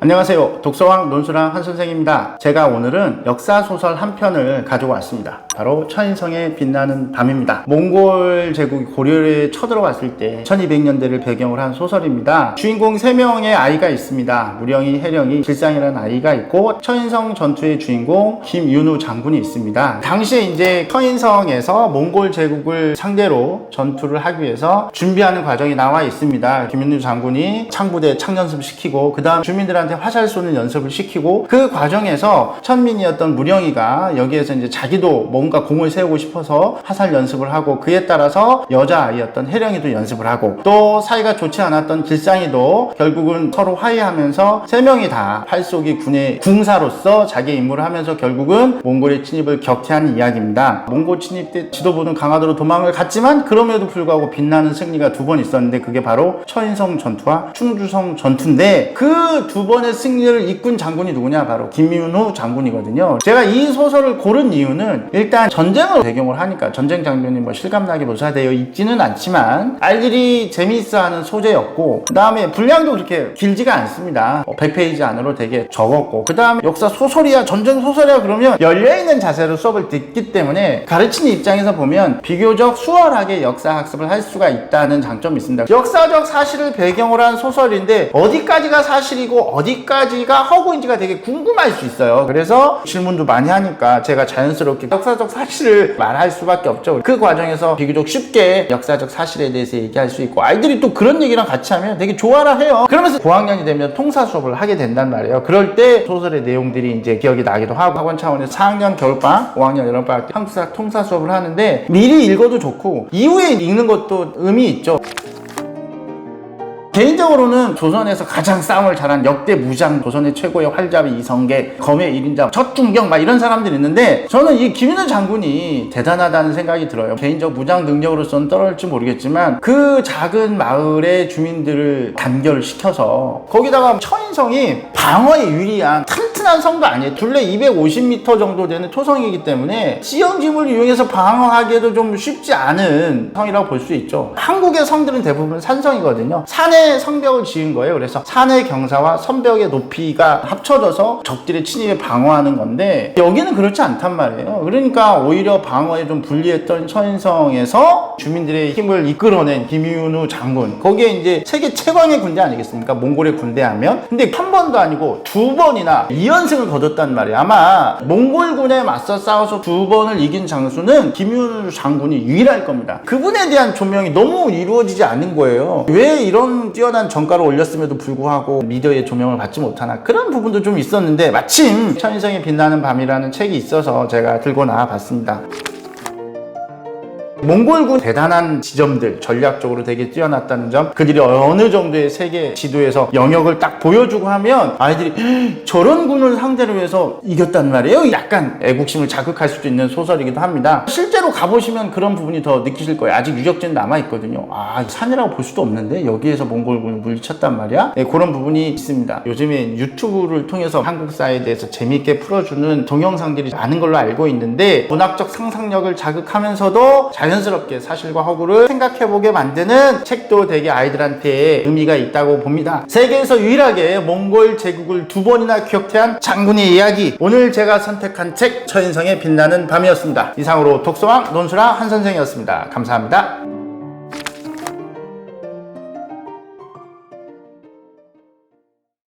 안녕하세요. 독서왕 논술왕 한선생입니다. 제가 오늘은 역사소설 한 편을 가지고 왔습니다. 바로 천인성의 빛나는 밤입니다. 몽골 제국이 고려에 쳐들어왔을 때 1200년대를 배경으로 한 소설입니다. 주인공 3명의 아이가 있습니다. 무령이, 해령이, 길상이라는 아이가 있고 천인성 전투의 주인공 김윤우 장군이 있습니다. 당시에 이제 천인성에서 몽골 제국을 상대로 전투를 하기 위해서 준비하는 과정이 나와 있습니다. 김윤우 장군이 창부대 창연습 시키고 그 다음 주민들한테 화살 쏘는 연습을 시키고 그 과정에서 천민이었던 무령이가 여기에서 이제 자기도 뭔가 공을 세우고 싶어서 화살 연습을 하고 그에 따라서 여자아이였던 해령이도 연습을 하고 또 사이가 좋지 않았던 길상이도 결국은 서로 화해하면서 3명이 다 활쏘기 군의 궁사로서 자기의 임무를 하면서 결국은 몽골의 침입을 격퇴한 이야기입니다. 몽골 침입 때 지도부는 강화도로 도망을 갔지만 그럼에도 불구하고 빛나는 승리가 2번 있었는데 그게 바로 천인성 전투와 충주성 전투인데 그 2번의 승리를 이끈 장군이 누구냐? 바로 김윤우 장군이거든요. 제가 이 소설을 고른 이유는 일단 전쟁을 배경으로 하니까 전쟁 장면이 뭐 실감나게 묘사되어 있지는 않지만 아이들이 재미있어하는 소재였고 그 다음에 분량도 그렇게 길지가 않습니다. 100페이지 안으로 되게 적었고 그 다음에 역사 소설이야 전쟁 소설이야 그러면 열려있는 자세로 수업을 듣기 때문에 가르치는 입장에서 보면 비교적 수월하게 역사 학습을 할 수가 있다는 장점이 있습니다. 역사적 사실을 배경으로 한 소설인데 어디까지가 사실이고 어디까지가 허구인지가 되게 궁금할 수 있어요. 그래서 질문도 많이 하니까 제가 자연스럽게 역사적 사실을 말할 수밖에 없죠. 그 과정에서 비교적 쉽게 역사적 사실에 대해서 얘기할 수 있고 아이들이 또 그런 얘기랑 같이 하면 되게 좋아라 해요. 그러면서 고학년이 되면 통사 수업을 하게 된단 말이에요. 그럴 때 소설의 내용들이 이제 기억이 나기도 하고 학원 차원에서 4학년 겨울방학, 5학년 여름방학 때 한국사 통사 수업을 하는데 미리 읽어도 좋고 이후에 읽는 것도 의미 있죠. 개인적으로는 조선에서 가장 싸움을 잘한 역대 무장, 조선의 최고의 활잡이 이성계, 검의 1인자, 첫중경 막 이런 사람들이 있는데 저는 이 김윤우 장군이 대단하다는 생각이 들어요. 개인적 무장 능력으로서는 떨어질지 모르겠지만 그 작은 마을의 주민들을 단결시켜서 거기다가 천인성이 방어에 유리한 튼튼한 성도 아니에요. 둘레 250m 정도 되는 토성이기 때문에 시형지물을 이용해서 방어하기에도 좀 쉽지 않은 성이라고 볼 수 있죠. 한국의 성들은 대부분 산성이거든요. 산에 성벽을 지은 거예요. 그래서 산의 경사와 선벽의 높이가 합쳐져서 적들의 침입에 방어하는 건데 여기는 그렇지 않단 말이에요. 그러니까 오히려 방어에 좀 불리했던 천인성에서 주민들의 힘을 이끌어낸 김윤우 장군, 거기에 이제 세계 최강의 군대 아니겠습니까? 몽골의 군대 하면. 근데 한 번도 아니고 2번이나 2연승을 거뒀단 말이에요. 아마 몽골군에 맞서 싸워서 2번을 이긴 장수는 김윤우 장군이 유일할 겁니다. 그분에 대한 조명이 너무 이루어지지 않는 거예요. 왜 이런 뛰어난 전가를 올렸음에도 불구하고 미디어의 조명을 받지 못하나, 그런 부분도 좀 있었는데 마침 천인성의 빛나는 밤이라는 책이 있어서 제가 들고 나와 봤습니다. 몽골군 대단한 지점들, 전략적으로 되게 뛰어났다는 점, 그들이 어느 정도의 세계 지도에서 영역을 딱 보여주고 하면 아이들이 저런 군을 상대로 해서 이겼단 말이에요. 약간 애국심을 자극할 수도 있는 소설이기도 합니다. 실제로 가보시면 그런 부분이 더 느끼실 거예요. 아직 유적지는 남아있거든요. 아, 산이라고 볼 수도 없는데 여기에서 몽골군을 물리쳤단 말이야. 네, 그런 부분이 있습니다. 요즘에 유튜브를 통해서 한국사에 대해서 재미있게 풀어주는 동영상들이 많은 걸로 알고 있는데 문학적 상상력을 자극하면서도 자연스럽게 사실과 허구를 생각해보게 만드는 책도 되게 아이들한테 의미가 있다고 봅니다. 세계에서 유일하게 몽골 제국을 2번이나 격퇴한 장군의 이야기, 오늘 제가 선택한 책 천인성의 빛나는 밤이었습니다. 이상으로 독서왕 논술왕 한선생이었습니다. 감사합니다.